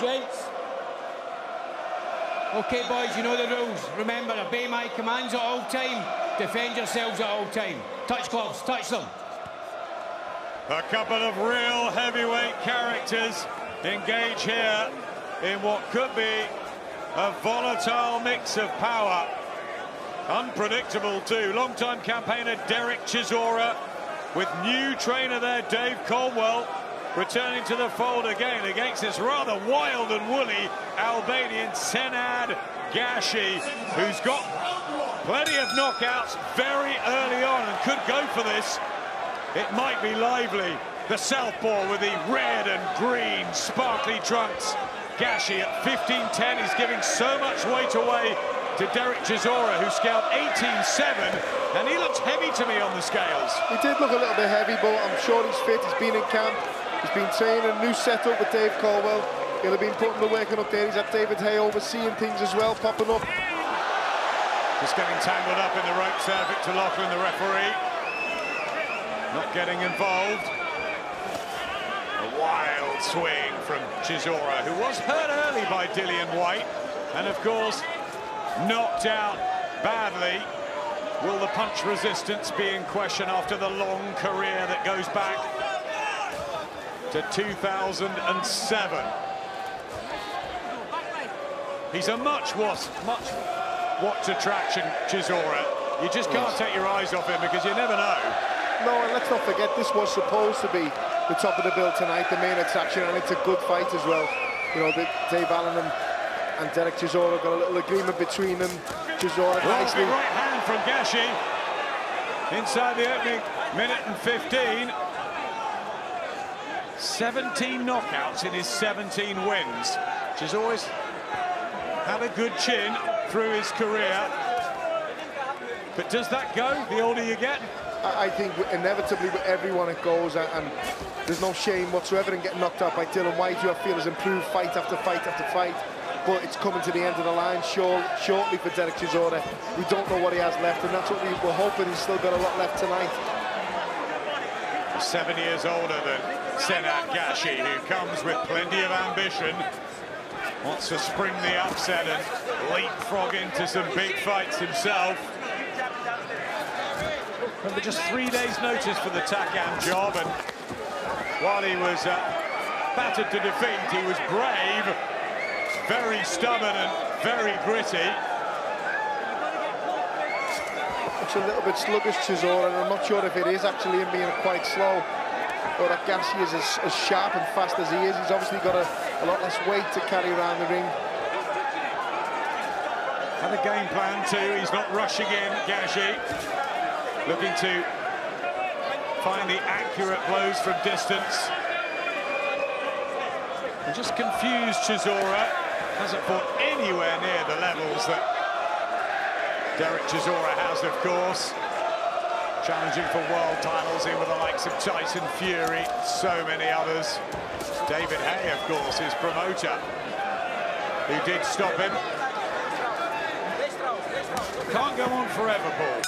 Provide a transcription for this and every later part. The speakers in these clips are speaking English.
gents. OK, boys, you know the rules. Remember, obey my commands at all time. Defend yourselves at all time. Touch gloves, touch them. A couple of real heavyweight characters engage here in what could be a volatile mix of power. Unpredictable too. Long-time campaigner Dereck Chisora with new trainer there, Dave Caldwell, returning to the fold again against this rather wild and woolly Albanian Senad Gashi, who's got plenty of knockouts very early on and could go for this. It might be lively. The southpaw with the red and green sparkly trunks. Gashi at 15-10 is giving so much weight away to Dereck Chisora, who scaled 18-7, and he looks heavy to me on the scales. He did look a little bit heavy, but I'm sure he's fit. He's been in camp. He's been training a new setup with Dave Caldwell. He'll have been putting the work in up there. He's had David Hay overseeing things as well, popping up. Just getting tangled up in the ropes there, Victor Laughlin, the referee. Not getting involved. A wild swing from Chisora, who was hurt early by Dillian White, and of course, knocked out badly. Will the punch resistance be in question after the long career that goes back to 2007? He's a much watch attraction, Chisora. You just can't take your eyes off him because you never know. No, and let's not forget, this was supposed to be the top of the bill tonight, the main attraction, and it's a good fight as well. You know, Dave Allen and Dereck Chisora got a little agreement between them. Chisora nicely. Right hand from Gashi inside the opening minute and 15. 17 knockouts in his 17 wins. Chisora's had a good chin through his career. But does that go the older you get? I think inevitably with everyone it goes, and there's no shame whatsoever in getting knocked out by Dillian White, who I feel has improved fight after fight after fight. But it's coming to the end of the line shortly for Dereck Chisora. We don't know what he has left, and that's what we're hoping. He's still got a lot left tonight. 7 years older than Senad Gashi, who comes with plenty of ambition, wants to spring the upset and leapfrog into some big fights himself. Remember, just 3 days' notice for the Takam job, and while he was battered to defeat, he was brave, very stubborn and very gritty. It's a little bit sluggish, Chisora, and I'm not sure if it is actually him being quite slow, or that Gashi is as sharp and fast as he is. He's obviously got a lot less weight to carry around the ring. Had a game plan too. He's not rushing in, Gashi. Looking to find the accurate blows from distance. And just confused Chisora. Hasn't fought anywhere near the levels that Dereck Chisora has, of course. Challenging for world titles in with the likes of Tyson Fury, so many others. David Hay, of course, his promoter, who did stop him. Can't go on forever, Paul.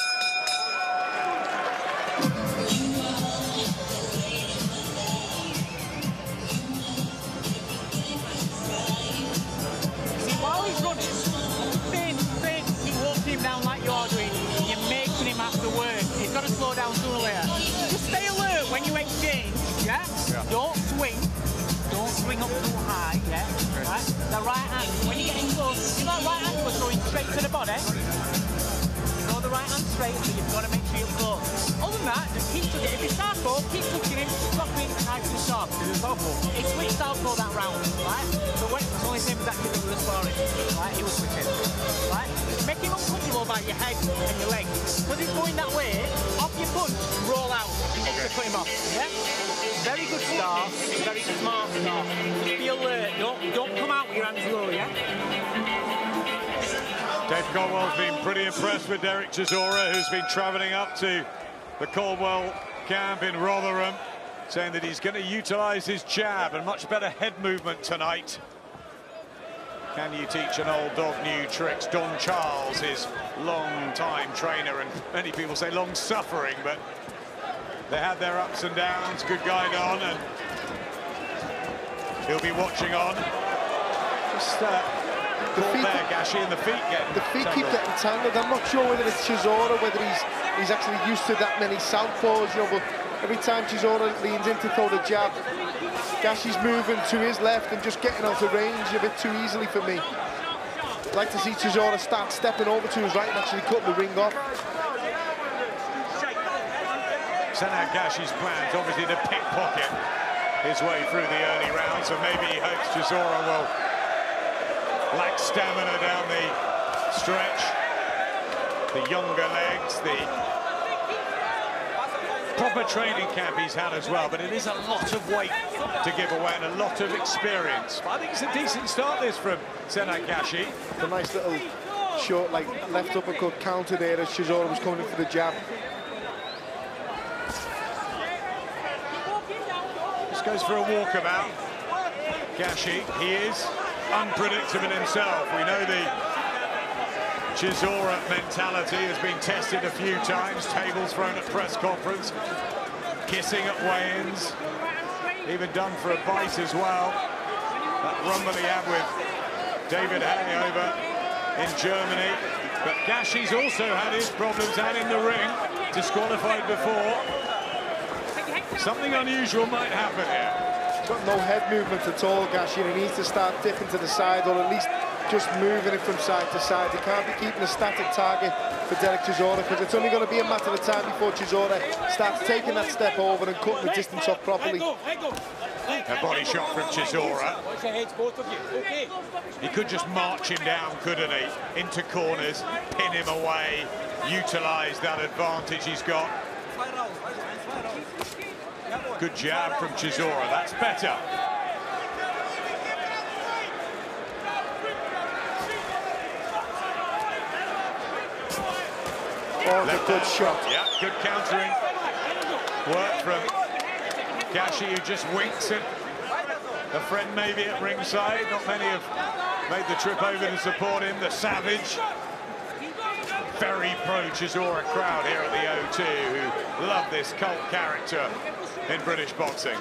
Down like you're doing, you're making him have to work. He's got to slow down sooner or later. Just stay alert when you exchange, yeah? Don't swing up too high, yeah? Right? The right hand, when you're getting close, you know that right hand was going straight to the body? Throw the right hand straight, so you've got to make sure you're close. Other than that, just keep touching. If it's southpaw, keep touching him, stop being nice and sharp. He switched southpaw that round, right? So when it's only same exactly with the sparring, right? He was switching, right? Make him uncomfortable about your head and your legs. Because he's going that way, off your punch, roll out, to put him off, yeah? Very good start, very smart start. Be alert, don't come out with your hands low, yeah? Dave Caldwell's been pretty impressed with Dereck Chisora, who's been travelling up to the Caldwell camp in Rotherham, saying that he's going to utilise his jab and much better head movement tonight. Can you teach an old dog new tricks? Don Charles, his long-time trainer, and many people say long-suffering, but they had their ups and downs. Good guide on, and he'll be watching on. Just feet there, Gashi, and the feet keep getting tangled. I'm not sure whether it's Chisora, whether he's actually used to that many southpaws, you know, but every time Chisora leans in to throw the jab, Gashi's moving to his left and just getting out of range a bit too easily for me. I'd like to see Chisora start stepping over to his right and actually cutting the ring off. Senad Gashi's plans obviously to pickpocket his way through the early round, so maybe he hopes Chisora will lack stamina down the stretch. The younger legs, the proper training camp he's had as well, but it is a lot of weight to give away and a lot of experience. I think it's a decent start this from Senad Gashi. A nice little short, like, left uppercut counter there as Chisora was coming in for the jab. This goes for a walkabout. Gashi, he is unpredictable himself. We know the Chisora mentality has been tested a few times, tables thrown at press conference, kissing at weigh-ins, even done for a bite as well. That rumble he had with David Hay over in Germany. But Gashi's also had his problems out in the ring, disqualified before. Something unusual might happen here. He's got no head movement at all, Gashi, and he needs to start dipping to the side, or at least just moving it from side to side. He can't be keeping a static target for Dereck Chisora, because it's only going to be a matter of time before Chisora starts taking that step over and cutting the distance off properly. A body shot from Chisora. He could just march him down, couldn't he? Into corners, pin him away, utilise that advantage he's got. Good jab from Chisora, that's better. Oh, a good shot. Yeah, good countering work from Gashi, who just winks at a friend maybe at ringside. Not many have made the trip over to support him. The Savage. Very pro-Chisora crowd here at the O2 who love this cult character in British boxing.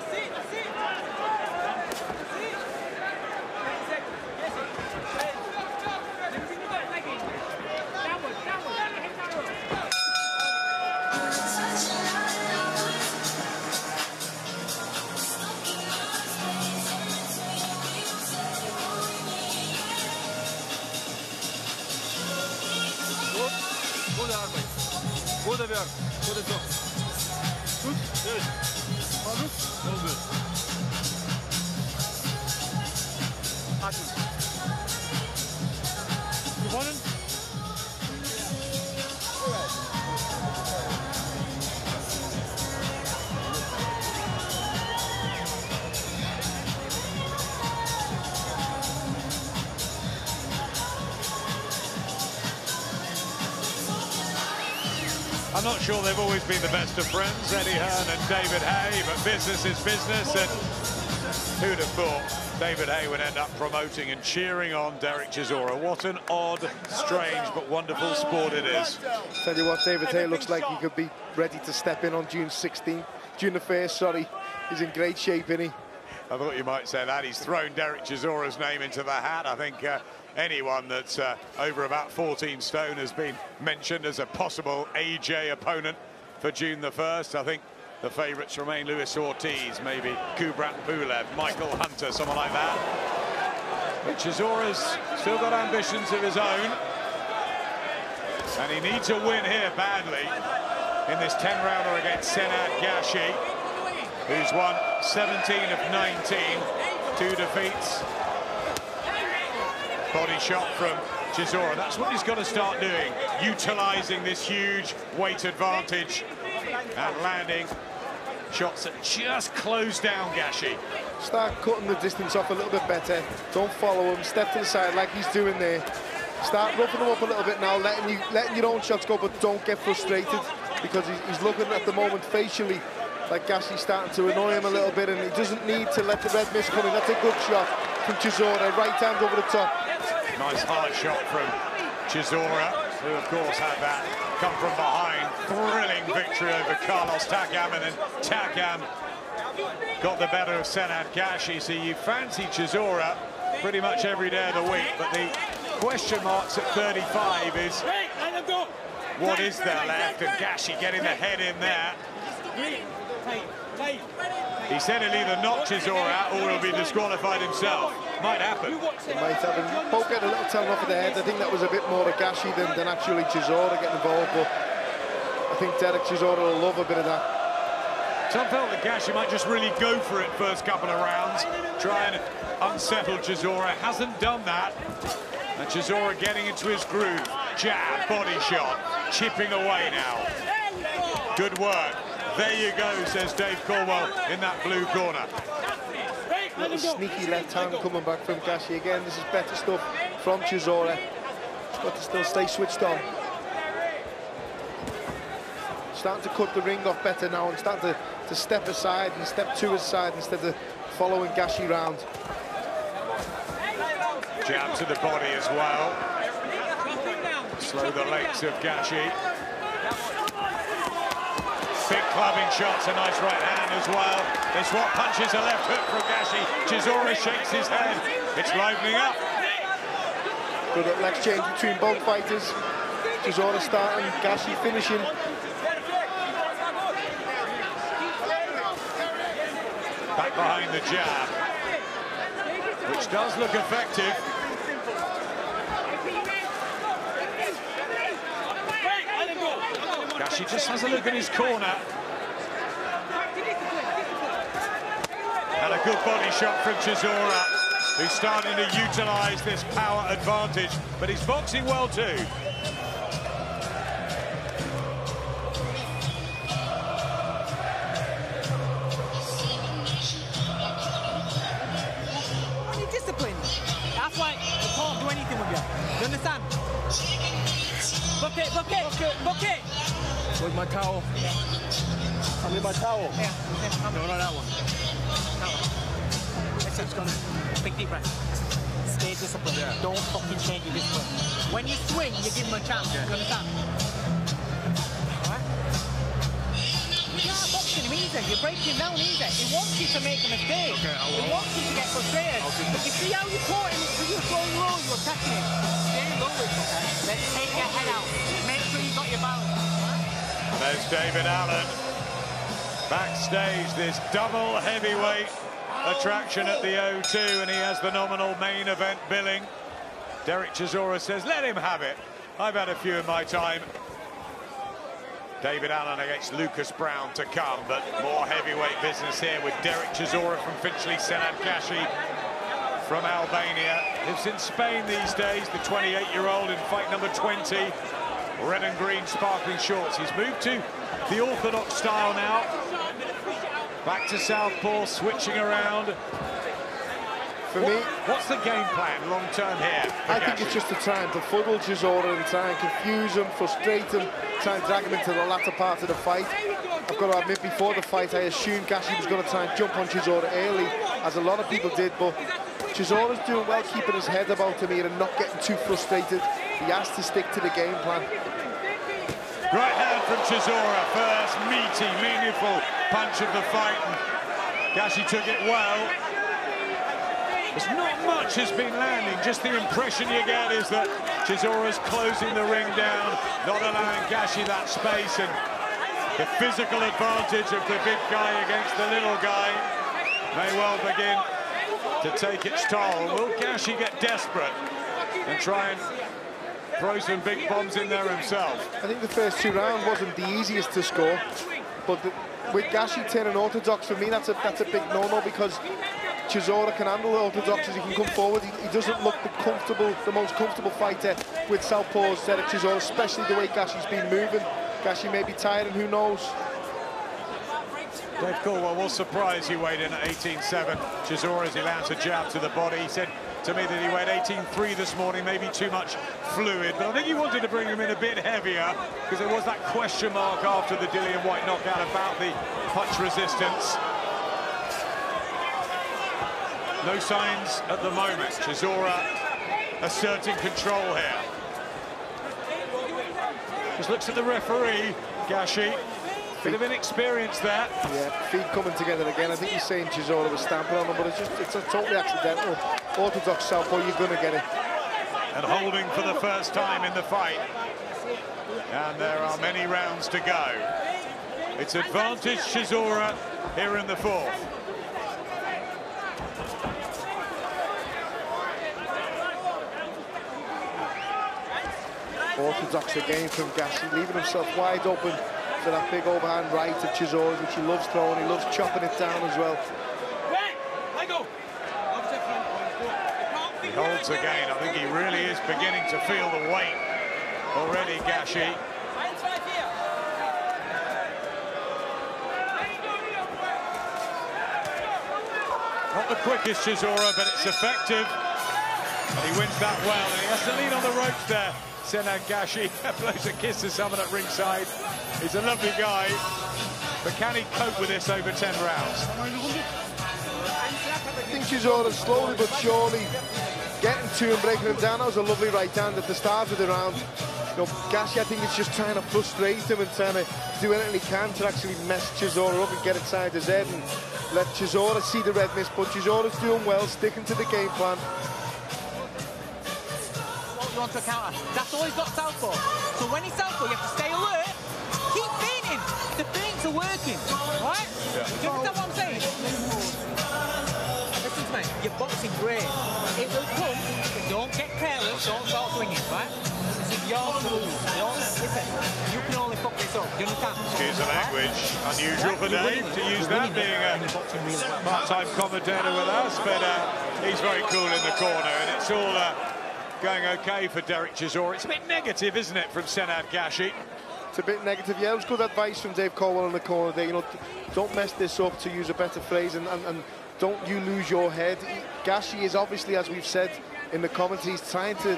I'm not sure they've always been the best of friends, Eddie Hearn and David Hay, but business is business, and who'd have thought David Hay would end up promoting and cheering on Dereck Chisora. What an odd, strange, but wonderful sport it is. Tell you what, David Hay looks like he could be ready to step in on June 16th. June the 1st, sorry. He's in great shape, isn't he? I thought you might say that. He's thrown Dereck Chisora's name into the hat. I think anyone that's over about 14 stone has been mentioned as a possible AJ opponent for June the 1st. I think the favourites remain Luis Ortiz, maybe Kubrat Pulev, Michael Hunter, someone like that. But Chisora's still got ambitions of his own. And he needs a win here badly in this 10-rounder against Senad Gashi, who's won 17 of 19, 2 defeats. Body shot from Chisora. That's what he's got to start doing, utilising this huge weight advantage and landing shots that just close down Gashi. Start cutting the distance off a little bit better. Don't follow him. Step to the side like he's doing there. Start roughing him up a little bit now, letting your own shots go, but don't get frustrated, because he's looking at the moment facially like Gashi's starting to annoy him a little bit, and he doesn't need to let the red mist come in. That's a good shot from Chisora, right hand over the top. Nice hard shot from Chisora, who of course had that come from behind thrilling victory over Carlos Takam, and then Takam got the better of Senad Gashi. So you fancy Chisora pretty much every day of the week, but the question marks at 35 is what is there left, and Gashi getting the head in there. He said he'll either knock Chisora out or he'll be disqualified himself. Might happen. It might happen. Both getting a little tell off of the head. I think that was a bit more of Gashi than actually Chisora getting involved, but I think Dereck Chisora will love a bit of that. Some felt that Gashi might just really go for it first couple of rounds, try and unsettle Chisora. Hasn't done that. And Chisora getting into his groove. Jab, body shot, chipping away now. Good work. There you go, says Dave Caldwell in that blue corner. Little sneaky left hand coming back from Gashi. Again, this is better stuff from Chisora. He's got to still stay switched on. Starting to cut the ring off better now and starting to step aside and step to his side instead of following Gashi round. Jab to the body as well. Slow the legs of Gashi. Big clubbing shots, a nice right hand as well. They swap punches, a left hook from Gashi. Chisora shakes his head. It's livening up. Good little exchange between both fighters. Chisora starting, Gashi finishing. Back behind the jab, which does look effective. Gashi just has a look in his corner. And a good body shot from Chisora, who's starting to utilise this power advantage, but he's boxing well too. That's why I can't do anything with you. You understand? Bucket, bucket, bucket, bucket. Where's my towel? Yeah. I need my towel. Yeah. No, not that one. That one. Listen, big deep breath. Stay disciplined. Yeah. Don't fucking change your discipline. When you swing, you give him a chance. Yeah. You understand? Alright? You are boxing him easy. You're breaking him down easy. He wants you to make a mistake. Okay, He wants you to get frustrated. But you see how you caught him? You're going low, you're attacking him. Stay low with him, okay? Let's take your head out. Make sure you got your balance. There's David Allen. Backstage, this double heavyweight attraction at the O2, and he has the nominal main event billing. Dereck Chisora says, let him have it. I've had a few in my time. David Allen against Lucas Brown to come, but more heavyweight business here with Dereck Chisora from Finchley, Senad Gashi from Albania. Lives in Spain these days, the 28-year-old in fight number 20. Red and green sparkling shorts. He's moved to the orthodox style now. Back to southpaw, switching around. For me, what's the game plan long term here? I think it's just a time to fuddle Chisora and try and confuse him, frustrate him, try and drag him into the latter part of the fight. I've got to admit, before the fight, I assumed Gashi was going to try and jump on Chisora early, as a lot of people did, but Chisora's doing well keeping his head about him here and not getting too frustrated. He has to stick to the game plan. Right hand from Chisora, first meaty, meaningful punch of the fight. And Gashi took it well. There's not much has been landing, just the impression you get is that Chisora's closing the ring down, not allowing Gashi that space, and the physical advantage of the big guy against the little guy may well begin to take its toll. Will Gashi get desperate and try and throw some big bombs in there himself? I think the first two rounds wasn't the easiest to score, but with Gashi turning orthodox, for me that's a big no-no, because Chisora can handle the orthodoxies. He can come forward. He doesn't look the most comfortable fighter with southpaws, Dereck Chisora, especially the way Gashi's been moving. Gashi may be tired, and who knows? Dave Caldwell was surprised he weighed in at 18.7. Chisora, as he lands a jab to the body, he said to me that he weighed 18.3 this morning, maybe too much fluid, but I think he wanted to bring him in a bit heavier because there was that question mark after the Dillian Whyte knockout about the punch resistance. No signs at the moment. Chisora asserting control here. Just looks at the referee, Gashi. Bit of inexperience there. Yeah, feet coming together again. I think he's saying Chisora was stamping on him, but it's a totally accidental. Orthodox southpaw, you're going to get it. And holding for the first time in the fight. And there are many rounds to go. It's advantage Chisora here in the fourth. Orthodox again from Gashi, leaving himself wide open for that big overhand right of Chisora's, which he loves throwing. He loves chopping it down as well. He holds again. I think he really is beginning to feel the weight already, Gashi. Not the quickest Chisora, but it's effective. And he wins that well, and he has to lean on the ropes there. Senad Gashi blows a kiss to someone at ringside. He's a lovely guy, but can he cope with this over 10 rounds? I think Chisora slowly but surely getting to him, breaking him down. That was a lovely right hand at the start of the round. You know, Gashi, I think, is just trying to frustrate him and trying to do anything he can to actually mess Chisora up and get inside his head and let Chisora see the red mist. But Chisora's doing well, sticking to the game plan. You want to counter. That's all he's got southpaw. So when he's southpaw, you have to stay alert. Keep feinting. The feints are working, right? Yeah. Do you understand what I'm saying? Listen to me. You're boxing great. It will come. Don't get careless. Don't start swinging, right? This is yours to lose. Listen. You can only fuck this up. Do you understand? Excuse the language. Unusual for Dave to use that, being a part-time commentator with us, but he's very cool in the corner, and it's all going okay for Dereck Chisora. It's a bit negative, isn't it, from Senad Gashi? It's a bit negative. Yeah, it was good advice from Dave Caldwell in the corner there. You know, don't mess this up, to use a better phrase, and don't you lose your head. Gashi is obviously, as we've said in the commentary, he's trying to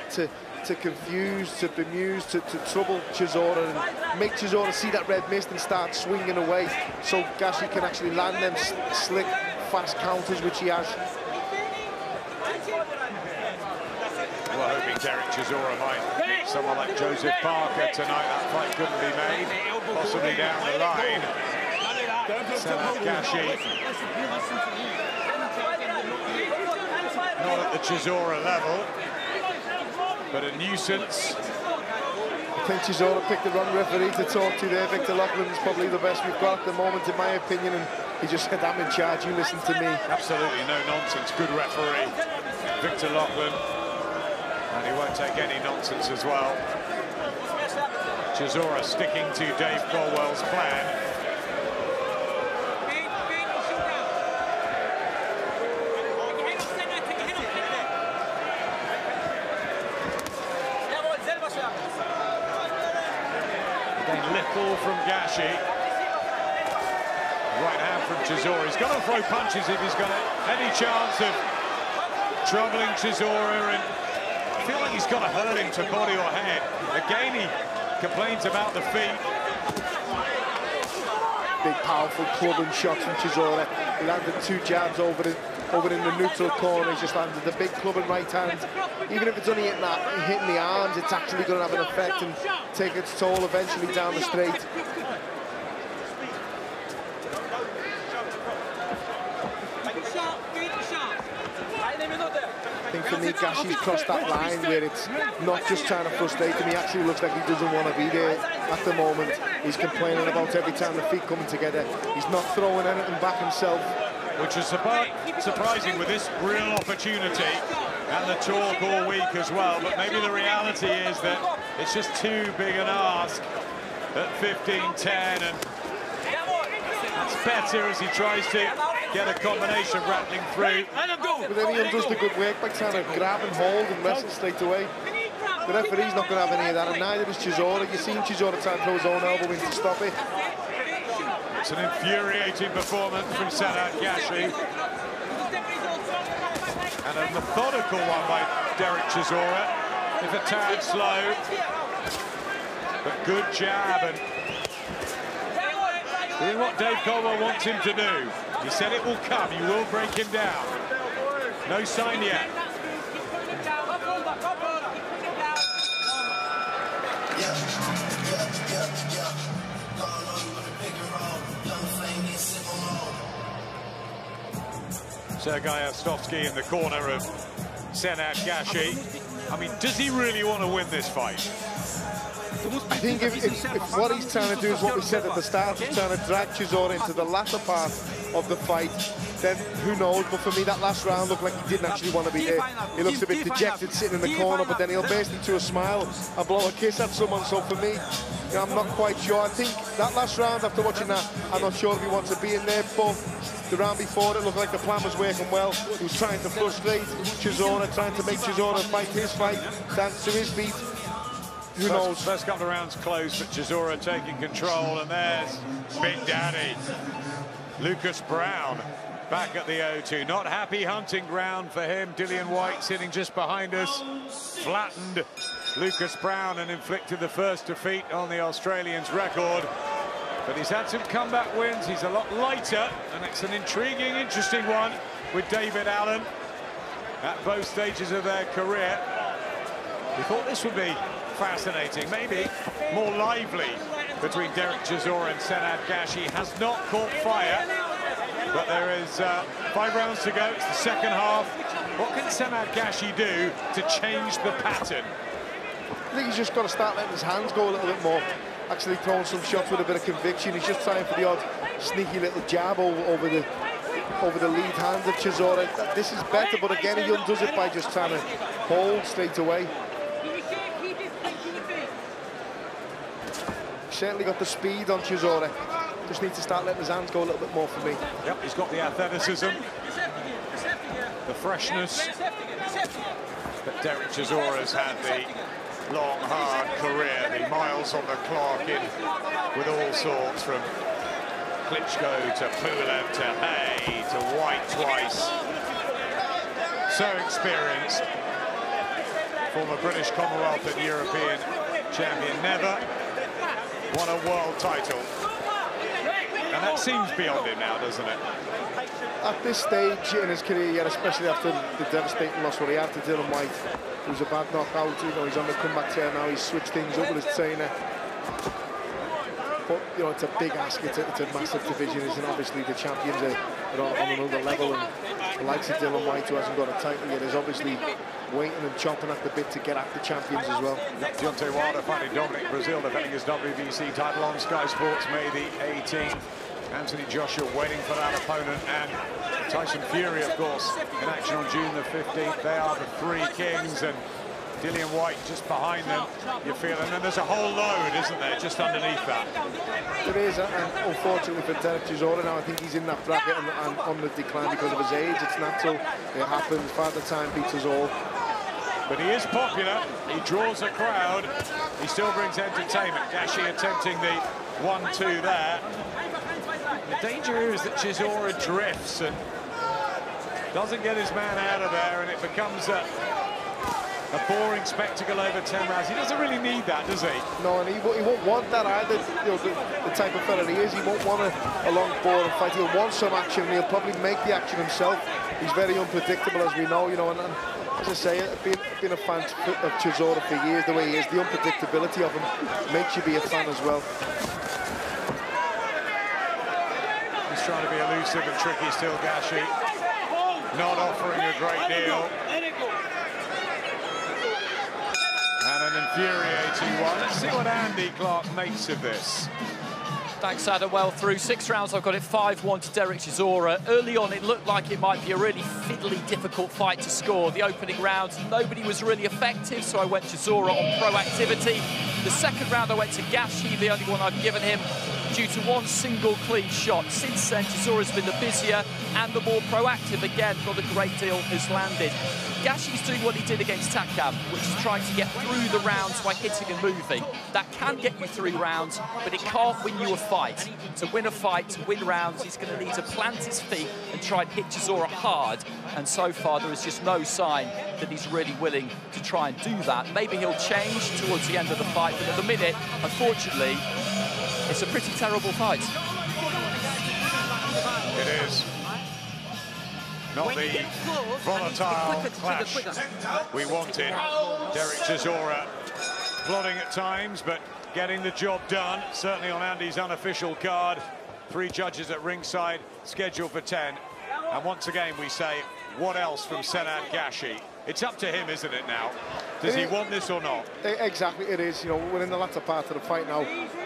confuse, to bemuse, to trouble Chisora and make Chisora see that red mist and start swinging away, so Gashi can actually land them slick, fast counters, which he has. We're hoping Dereck Chisora might meet someone like Joseph Parker tonight. That fight couldn't be made, possibly down the line. Senad Gashi not at the Chisora level, but a nuisance. I think Chisora picked the wrong referee to talk to there. Victor Loughlin's probably the best we've got at the moment, in my opinion, and he just said, I'm in charge, you listen to me. Absolutely no nonsense, good referee, Victor Loughlin. And he won't take any nonsense as well. Chisora sticking to Dave Caldwell's plan. Again, little from Gashi. Right hand from Chisora. He's got to throw punches if he's got any chance of troubling Chisora, and I feel like he's got to hurt him to body or head. Again, he complains about the feet. Big, powerful clubbing shots from Chisora. He landed 2 jabs over in the neutral corner. He's just landed the big clubbing right hand. Even if it's only hitting the arms, it's actually going to have an effect and take its toll eventually down the straight. I think for me, Gashi's crossed that line where it's not just trying to frustrate him. He actually looks like he doesn't want to be there at the moment. He's complaining about every time the feet coming together. He's not throwing anything back himself. Which is surprising with this real opportunity and the talk all week as well. But maybe the reality is that it's just too big an ask at 15-10, and it's better as he tries to get a combination rattling through. But then he undoes the good work by trying to grab and hold and wrestle straight away. The referee's not going to have any of that, and neither is Chisora. You've seen Chisora try and throw his own elbow in to stop it. It's an infuriating performance from Senad Gashi. And a methodical one by Dereck Chisora, if a tad slow. But good jab, and doing what Dave Caldwell wants him to do. He said it will come, you will break him down. No sign yet. Sergei Ostovsky in the corner of Senad Gashi. I mean, does he really want to win this fight? I think if what he's trying to do is what we said at the start, he's trying to drag Chisora into the latter part of the fight, then who knows? But for me, that last round looked like he didn't actually want to be there. He looks a bit dejected sitting in the corner, but then he'll burst into a smile and blow a kiss at someone. So for me, you know, I'm not quite sure. I think that last round, after watching that, I'm not sure if he wants to be in there, but the round before, it looked like the plan was working well. He was trying to frustrate Chisora, trying to make Chisora fight his fight, dance to his beat. Who knows? First couple of rounds close, but Chisora taking control, and there's Big Daddy. Lucas Brown back at the O2. Not happy hunting ground for him. Dillian Whyte sitting just behind us. Flattened Lucas Brown and inflicted the first defeat on the Australian's record. But he's had some comeback wins. He's a lot lighter, and it's an intriguing, interesting one with David Allen at both stages of their career. We thought this would be fascinating, maybe more lively between Dereck Chisora and Senad Gashi. Has not caught fire, but there is 5 rounds to go. It's the second half. What can Senad Gashi do to change the pattern? I think he's just got to start letting his hands go a little bit more, actually throwing some shots with a bit of conviction. He's just trying for the odd sneaky little jab over the lead hand of Chisora. This is better, but again, he undoes it by just trying to hold straight away. Certainly got the speed on Chisora. Just needs to start letting his hands go a little bit more for me. Yep, he's got the athleticism, the freshness. But Dereck Chisora's had the long, hard career, the miles on the clock in with all sorts, from Klitschko to Pulev to Hay to White twice. So experienced. Former British, Commonwealth and European champion. Never won a world title, and that seems beyond him now, doesn't it? At this stage in his career, yeah, especially after the devastating loss where he had to Dillian Whyte, it was a bad knockout. You know, he's on the comeback trail now. He's switched things up with his trainer. But you know, it's a big ask. It's a massive division, isn't it? Obviously, the champions are on another level, and the likes of Dillian Whyte, who hasn't got a title yet, is obviously waiting and chomping at the bit to get at the champions as well. Deontay Wilder fighting Dominic Brazil, defending his WBC title on Sky Sports May the 18th. Anthony Joshua waiting for that opponent, and Tyson Fury, of course, in action on June the 15th. They are the 3 kings, and Dillian Whyte just behind them, you feel. And then there's a whole load, isn't there, just underneath that? There is, and unfortunately for Dereck Chisora now, I think he's in that bracket and on the decline because of his age. It's natural, it happens, Father Time beats us all. But he is popular, he draws a crowd, he still brings entertainment. Gashi attempting the 1-2 there. The danger here is that Chisora drifts and doesn't get his man out of there, and it becomes a boring spectacle over 10 rounds. He doesn't really need that, does he? No, and he won't want that either. You know, the type of fella he is, he won't want a long, boring fight. He'll want some action, and he'll probably make the action himself. He's very unpredictable, as we know, you know, and as I say, being a fan of Chisora for years, the way he is, the unpredictability of him makes you be a fan as well. He's trying to be elusive and tricky still, Gashi. Not offering a great deal. And an infuriating one. Let's see what Andy Clark makes of this. Thanks, Adam. Well, through 6 rounds, I've got it 5-1 to Dereck Chisora. Early on, it looked like it might be a really fiddly, difficult fight to score. The opening round, nobody was really effective, so I went Chisora on proactivity. The second round, I went to Gashi, the only one I've given him, due to 1 single clean shot. Since then, Chisora's been the busier and the more proactive. Again, not a great deal has landed. Gashi's doing what he did against Takam, which is trying to get through the rounds by hitting and moving. That can get you through rounds, but it can't win you a fight. To win a fight, to win rounds, he's going to need to plant his feet and try and hit Chisora hard. And so far, there is just no sign that he's really willing to try and do that. Maybe he'll change towards the end of the fight, but at the minute, unfortunately, it's a pretty terrible fight. It is. Not the volatile clash we wanted. Dereck Chisora plodding at times, but getting the job done. Certainly on Andy's unofficial card. 3 judges at ringside, scheduled for 10. And once again, we say, what else from Senad Gashi? It's up to him, isn't it, now? Does he want this or not? Exactly, it is. You know, we're in the latter part of the fight now.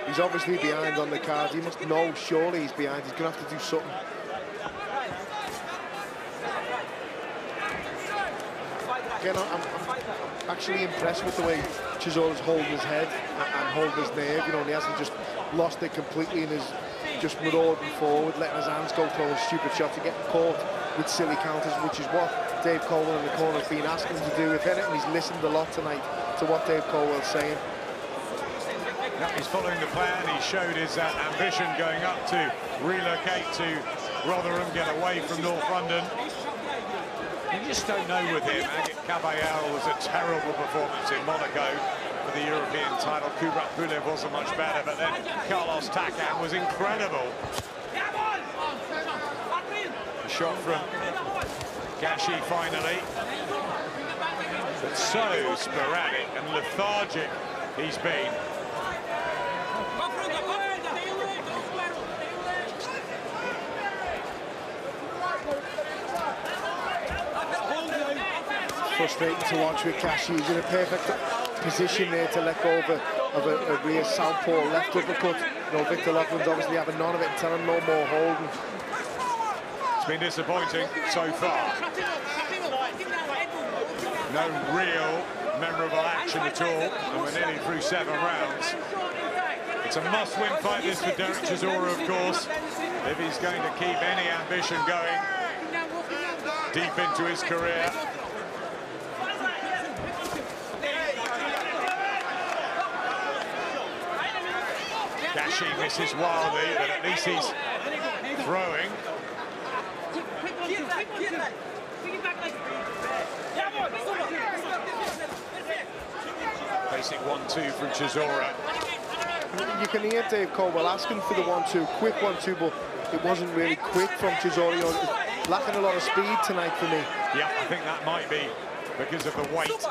He's obviously behind on the card. He must know, surely he's behind. He's going to have to do something. Again, I'm actually impressed with the way Chisora's holding his head and holding his nerve. You know, and he hasn't just lost it completely and is just marauding forward, letting his hands go, throwing stupid shots and getting caught with silly counters, which is what Dave Colwell in the corner has been asking him to do. If anything, he's listened a lot tonight to what Dave Colwell's saying. Yeah, he's following the plan. He showed his ambition going up to relocate to Rotherham, get away from North London. You just don't know with him. Agit Caballero was a terrible performance in Monaco for the European title. Kubrat Pulev wasn't much better, but then Carlos Takam was incredible. A shot from Gashi finally. But so sporadic and lethargic he's been. Frustrating to watch with Gashi. He's in a perfect position there to let go of a rear southpaw left uppercut. You know, Victor Loughlin's obviously having none of it and telling no more holding. It's been disappointing so far. No real memorable action at all, and we're nearly through 7 rounds. It's a must-win fight this for Dereck Chisora, of course, if he's going to keep any ambition going deep into his career. Gashi misses wildly, but at least he's throwing. Basic 1-2 from Chisora. You can hear Dave Colwell asking for the 1-2, quick 1-2, but it wasn't really quick from Chisora. You know, lacking a lot of speed tonight for me. Yeah, I think that might be because of the weight,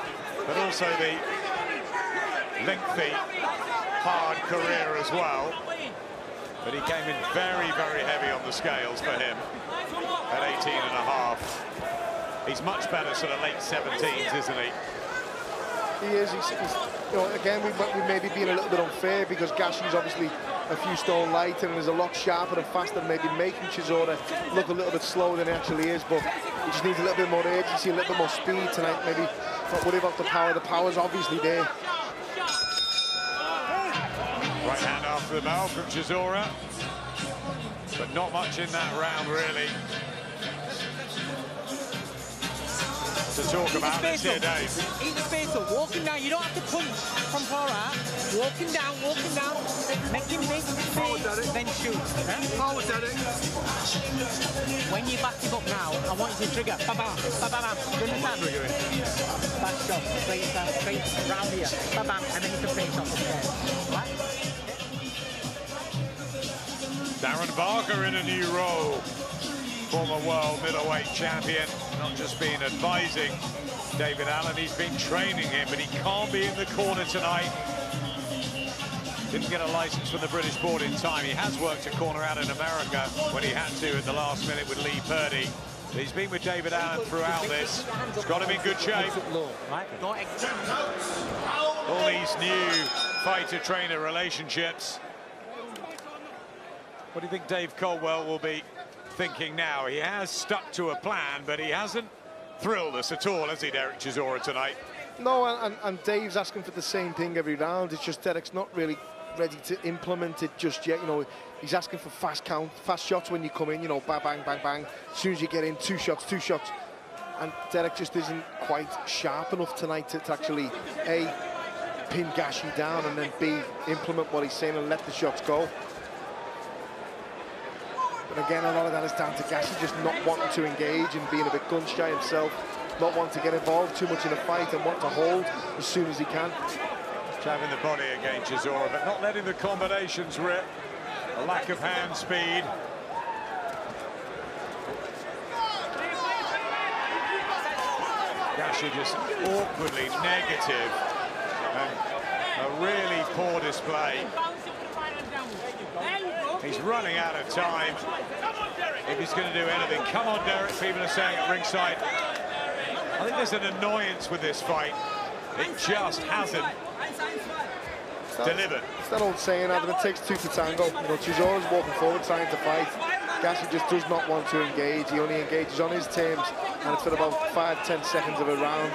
but also the lengthy, hard career as well. But he came in very, very heavy on the scales for him at 18.5. He's much better sort of late 17s, isn't he? He is. He's you know, again, we may be being a little bit unfair because Gashi's obviously a few stone lighter and is a lot sharper and faster, maybe making Chisora look a little bit slower than he actually is, but he just needs a little bit more urgency, a little bit more speed tonight. Maybe not worry about the power. The power's obviously there. Right hand after the bell from Chisora, but not much in that round, really, to talk about. Let's hear Dave. Eat the space up, walking down. You don't have to punch from far out. Walking down, make him think, then shoot. Forward, Dereck. When you back him up now, I want you to trigger. Ba-bam, ba-bam. Do you understand? Back shot, straight round here. Ba-bam, and then you can finish off upstairs. Right? Darren Barker in a new role. Former world middleweight champion, not just been advising David Allen, he's been training him, but he can't be in the corner tonight. Didn't get a license from the British board in time. He has worked a corner out in America when he had to at the last minute with Lee Purdy. But he's been with David Allen throughout this. He's got him in good shape. All these new fighter-trainer relationships. What do you think Dave Colwell will be thinking now? He has stuck to a plan, but he hasn't thrilled us at all, has he, Dereck Chisora, tonight? No, and Dave's asking for the same thing every round. It's just Derek's not really ready to implement it just yet. You know, he's asking for fast shots when you come in, you know, bang, bang, bang, bang. As soon as you get in, two shots. And Dereck just isn't quite sharp enough tonight to actually, A, pin Gashi down, and then B, implement what he's saying and let the shots go. But again, a lot of that is down to Gashi just not wanting to engage and being a bit gun-shy himself, not wanting to get involved too much in a fight and want to hold as soon as he can. Jabbing the body against Chisora, but not letting the combinations rip. A lack of hand speed. Gashi just awkwardly negative and a really poor display. He's running out of time if he's going to do anything. Come on, Dereck, people are saying at ringside. I think there's an annoyance with this fight. It just hasn't delivered. It's that old saying, Adam, it takes two to tango. You know, Chisora's walking forward trying to fight. Gashi just does not want to engage. He only engages on his terms, and it's for about 5-10 seconds of a round.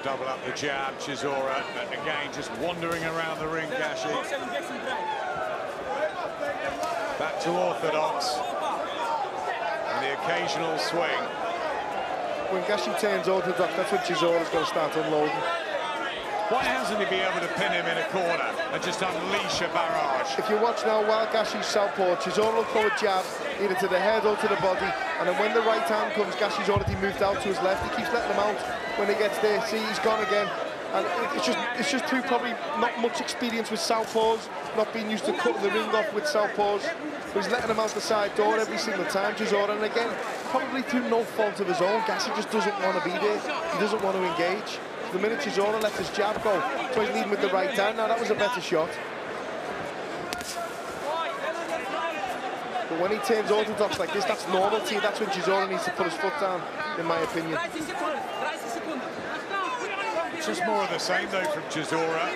Double up the jab, Chisora, and again just wandering around the ring, Gashi. Back to orthodox, and the occasional swing. When Gashi turns orthodox, that's when Chisora's going to start unloading. Why hasn't he been able to pin him in a corner and just unleash a barrage? If you watch now, while Gashi's southpaw, Chisora will throw a jab either to the head or to the body, and then when the right hand comes, Gashi's already moved out to his left. He keeps letting him out. When he gets there, see, he's gone again. And it's just through probably not much experience with southpaws, not being used to cutting the ring off with southpaws. But he's letting him out the side door every single time, Chisora. And again, probably through no fault of his own, Gashi just doesn't want to be there. He doesn't want to engage. The minute Chisora lets his jab go, so he's leading with the right hand. Now that was a better shot. But when he turns orthodox like this, that's normality. That's when Chisora needs to put his foot down, in my opinion. Just more of the same, though, from Chisora.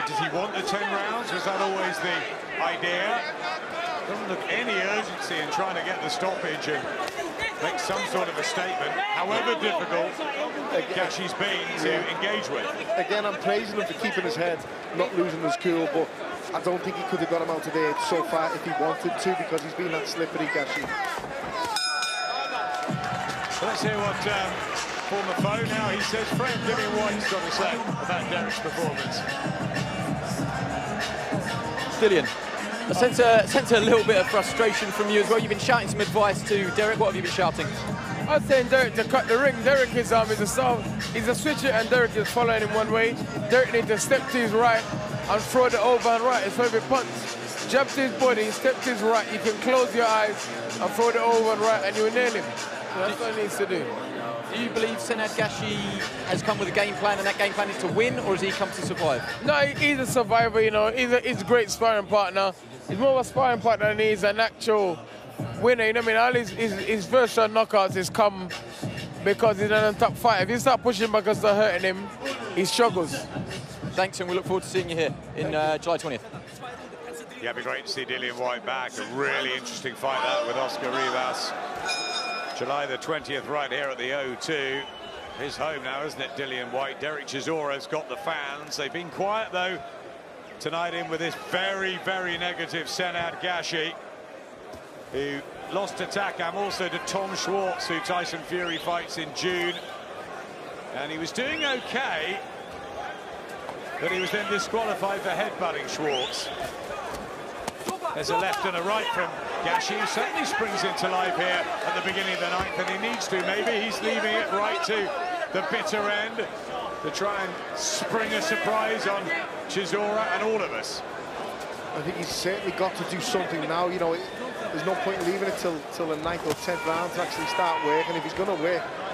Does he want the 10 rounds? Was that always the idea? Doesn't look any urgency in trying to get the stoppage and make some sort of a statement, however difficult Gashi's been to engage with. Again, I'm praising him for keeping his head, not losing his cool, but I don't think he could have got him out of there so far if he wanted to, because he's been that slippery, Gashi. So let's hear what former foe now, he says, friend Dillian White's got to say about Dereck's performance. Dillian, I sense a little bit of frustration from you as well. You've been shouting some advice to Dereck. What have you been shouting? I'm saying Dereck to cut the ring. Dereck is a star. He's a switcher, and Dereck is following him one way. Dereck needs to step to his right and throw the over and right. It's every punch. Jab to his body, step to his right. You can close your eyes and throw the over and right, and you nail him. So that's what he needs to do. Do you believe Senad Gashi has come with a game plan, and that game plan is to win, or has he come to survive? No, he's a survivor, you know. He's a great sparring partner. He's more of a sparring partner than he's an actual winner. You know what I mean? All his first round knockouts has come because he's an top fight. If you start pushing back and start hurting him, he struggles. Thanks, and we look forward to seeing you here in July 20th. Yeah, it'd be great to see Dillian White back. A really interesting fight that with Oscar Rivas. July the 20th, right here at the O2. His home now, isn't it, Dillian White? Dereck Chisora's got the fans. They've been quiet, though, tonight in with this very, very negative Senad Gashi, who lost to Takam, also to Tom Schwartz, who Tyson Fury fights in June. And he was doing okay, but he was then disqualified for headbutting Schwartz. There's a left and a right from Gashi, who certainly springs into life here at the beginning of the ninth, and he needs to. Maybe he's leaving it right to the bitter end to try and spring a surprise on Chisora and all of us. I think he's certainly got to do something now. You know, there's no point leaving it till the 9th or 10th round to actually start working. If he's going to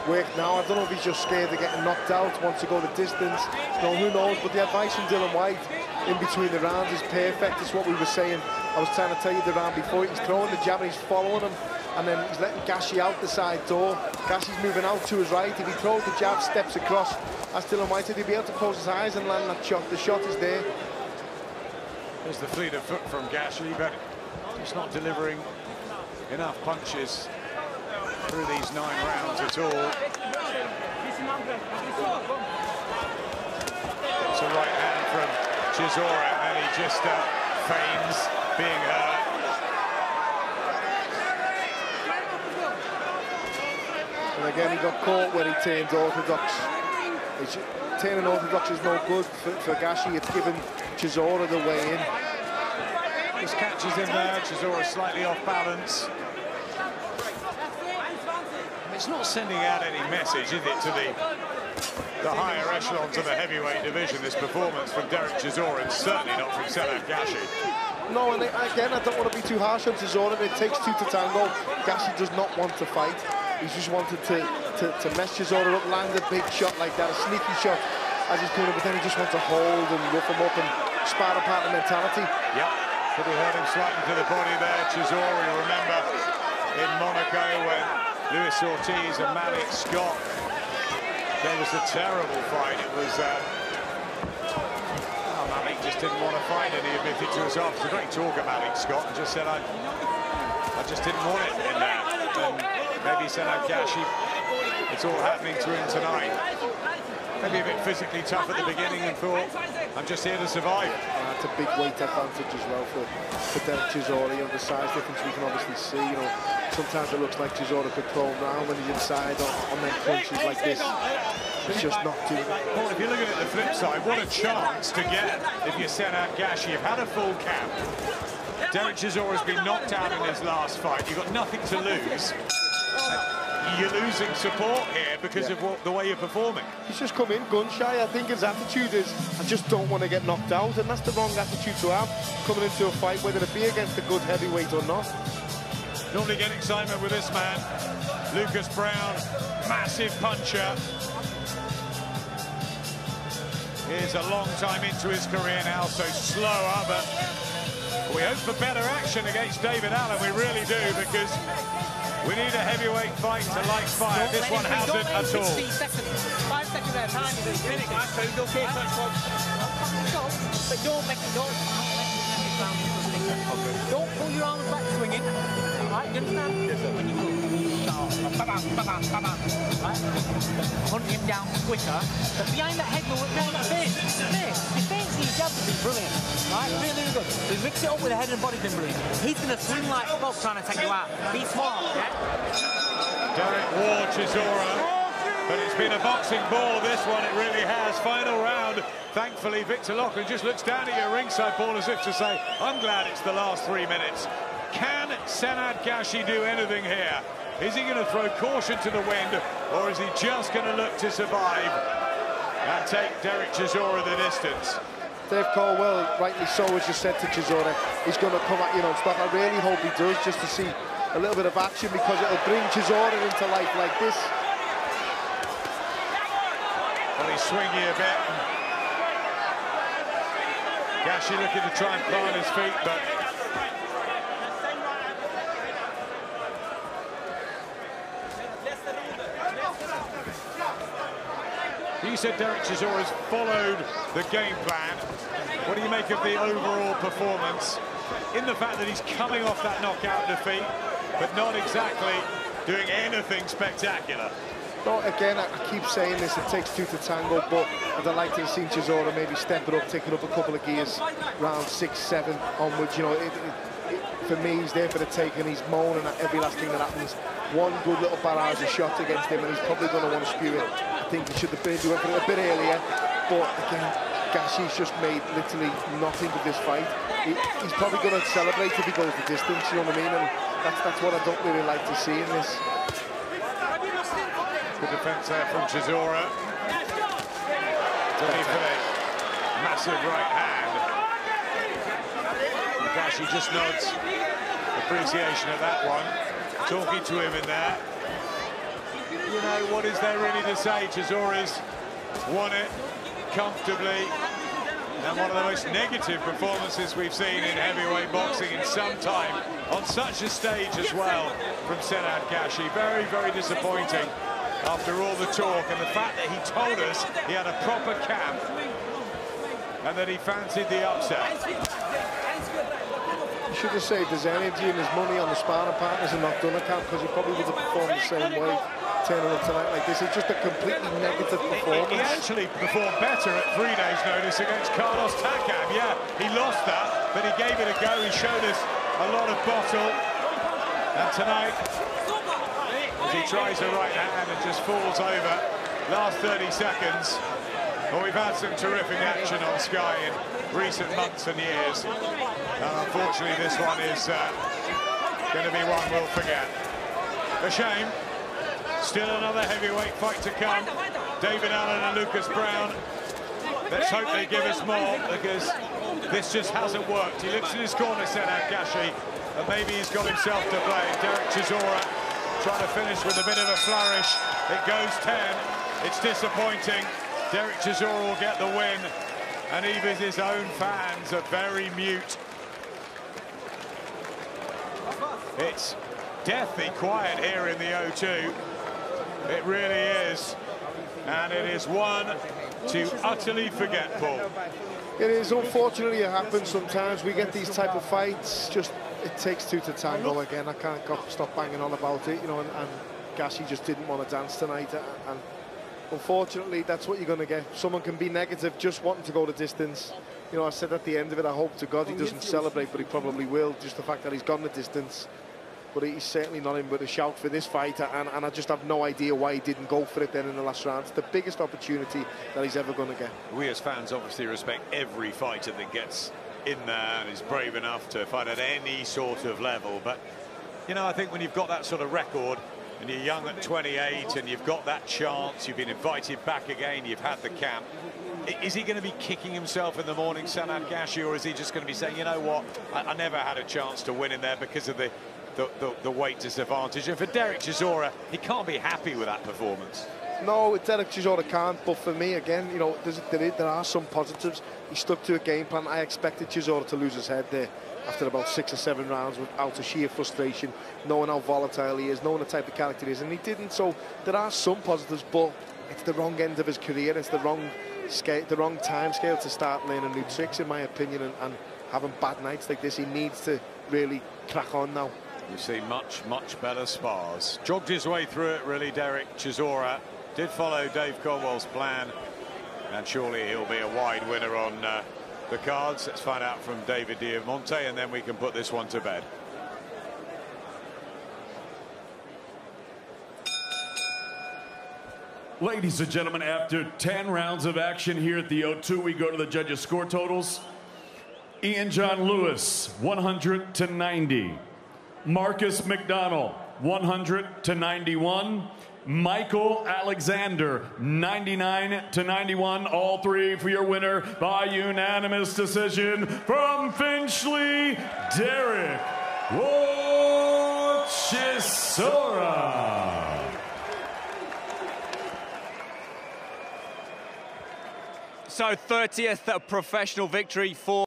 work now, I don't know if he's just scared of getting knocked out, wants to go the distance. No, who knows? But the advice from Dillian White in between the rounds is perfect. It's what we were saying. I was trying to tell you the round before. He's throwing the jab and he's following him, and then he's letting Gashi out the side door. Gashi's moving out to his right. If he throws the jab, steps across, as Dillian White said, he'll be able to close his eyes and land that shot. The shot is there. There's the fleet of foot from Gashi, but he's not delivering enough punches through these 9 rounds at all. It's a right hand from Chisora, and he just feigns being hurt. And again, he got caught when he turned orthodox. Turning orthodox is no good for Gashi. It's given Chisora the way in. Just catches him there. Chisora slightly off balance. It's not sending out any message, is it, to the higher echelons of the heavyweight division, this performance from Dereck Chisora, and certainly not from Senad Gashi. No, and again, I don't want to be too harsh on Chisora. It takes 2 to tango. Gashi does not want to fight. He's just wanted to mess Chisora up, land a big shot like that, a sneaky shot, as he's coming up, but then he just wants to hold and rough him up and sparring partner mentality. Yep, could have hurt him slightly to the body there. Chisora, you remember in Monaco when Luis Ortiz and Malik Scott, there was a terrible fight. It was Malik just didn't want to fight, and he admitted to us after. Great talk about Malik Scott, and just said, I just didn't want it in there. And maybe Senad Gashi, it's all happening to him tonight. Maybe a bit physically tough at the beginning and thought, I'm just here to survive. That's a big weight advantage as well for Dereck Chisora. You know, the size difference we can obviously see. You know, sometimes it looks like Chisora could throw him round when he's inside on them punches like this. It's just not doing it. Well, if you look at it the flip side, what a chance to get if you're Senad Gashi. You've had a full camp. Dereck Chisora's been knocked out in his last fight. You've got nothing to lose. You're losing support here because of the way you're performing. He's just come in gun-shy. I think his attitude is, I just don't want to get knocked out, and that's the wrong attitude to have coming into a fight, whether it be against a good heavyweight or not. Normally get excitement with this man. Lucas Brown, massive puncher. He's a long time into his career now, so slower, but we hope for better action against David Allen. We really do, because we need a heavyweight fight to light fire. This one hasn't at all. 5 seconds at a time. But don't make it, don't pull your arms back swinging. Right, you understand? Yes, sir. When you move, right? Hunt him down quicker. But behind that head movement, behind that face, your face and your jabs have been brilliant. Right? Really, really good. So mix it up with the head and body been brilliant. He's going to swing like smoke trying to take you out. Be smart, yeah? Dereck wore Chisora, but it's been a boxing ball, this one, it really has. Final round. Thankfully, Victor Loughlin just looks down at your ringside ball as if to say, I'm glad it's the last 3 minutes. Can Senad Gashi do anything here? Is he going to throw caution to the wind, or is he just going to look to survive and take Dereck Chisora the distance? Dave Caldwell, rightly so, as you said to Chisora, he's going to come at you non-stop. I really hope he does, just to see a little bit of action, because it'll bring Chisora into life like this. Well, he's swingy a bit. Gashi looking to try and plant his feet, but you said Dereck Chisora's followed the game plan. What do you make of the overall performance, in the fact that he's coming off that knockout defeat, but not exactly doing anything spectacular? No, again, I keep saying this, it takes two to tango, but I'd like to have seen Chisora maybe step it up, take it up a couple of gears, round 6, 7 onwards. You know, for me, he's there for the taking. He's moaning at every last thing that happens. One good little barrage of shots against him, and he's probably going to want to spew it. I think he should have been doing it a bit earlier, but again, Gashi's just made literally nothing of this fight. He's probably going to celebrate if he goes the distance, you know what I mean? And that's what I don't really like to see in this. Good defence there from Chisora. Looking for the massive right hand. Gashi just nods appreciation of that one. Talking to him in there. You know, what is there really to say? Chisora's won it comfortably. And one of the most negative performances we've seen in heavyweight boxing in some time. On such a stage as well from Senad Gashi. Very, very disappointing. After all the talk and the fact that he told us he had a proper camp and that he fancied the upset. He should have saved his energy and his money on the sparring partners and not done a camp, because he probably would have performed the same way turning up tonight like this. It's just a completely negative performance. He actually performed better at 3 days' notice against Carlos Takam. Yeah, he lost that, but he gave it a go. He showed us a lot of bottle. And tonight, as he tries a right hand and just falls over, last 30 seconds. Well, we've had some terrific action on Sky in recent months and years. And unfortunately, this one is going to be one we'll forget. A shame. Still another heavyweight fight to come. David Allen and Lucas Brown. Let's hope they give us more, because this just hasn't worked. He looks in his corner, Senad Gashi, and maybe he's got himself to blame. Dereck Chisora trying to finish with a bit of a flourish. It goes 10. It's disappointing. Dereck Chisora will get the win, and even his own fans are very mute. It's deathly quiet here in the O2. It really is. And it is one to utterly forget, Paul. It is. Unfortunately, it happens sometimes. We get these type of fights. Just it takes two to tango again. I can't stop banging on about it, you know. And Gashi just didn't want to dance tonight. And unfortunately, that's what you're going to get. Someone can be negative, just wanting to go the distance. You know, I said at the end of it, I hope to God he doesn't celebrate, but he probably will. Just the fact that he's gone the distance. But he's certainly not in with a shout for this fight, and I just have no idea why he didn't go for it then in the last round. It's the biggest opportunity that he's ever going to get. We as fans obviously respect every fighter that gets in there and is brave enough to fight at any sort of level. But, you know, I think when you've got that sort of record and you're young at 28 and you've got that chance, you've been invited back again, you've had the camp, is he going to be kicking himself in the morning, Senad Gashi, or is he just going to be saying, you know what, I never had a chance to win in there because of the weight disadvantage? And for Dereck Chisora, he can't be happy with that performance. No, Dereck Chisora can't, but for me, again, you know, there are some positives. He stuck to a game plan. I expected Chisora to lose his head there after about 6 or 7 rounds out of sheer frustration, knowing how volatile he is, knowing the type of character he is, and he didn't. So there are some positives, but it's the wrong end of his career. It's the wrong time scale to start learning new tricks, in my opinion, and having bad nights like this. He needs to really crack on now. You see much better spars. Jogged his way through it, really, Dereck Chisora. Did follow Dave Caldwell's plan, and surely he'll be a wide winner on the cards. Let's find out from David Diamante, and then we can put this one to bed. Ladies and gentlemen, after 10 rounds of action here at the O2, we go to the judges' score totals. Ian John Lewis, 100-90. Marcus McDonald, 100-91. Michael Alexander, 99-91. All three for your winner by unanimous decision from Finchley, Dereck Chisora. So 30th professional victory for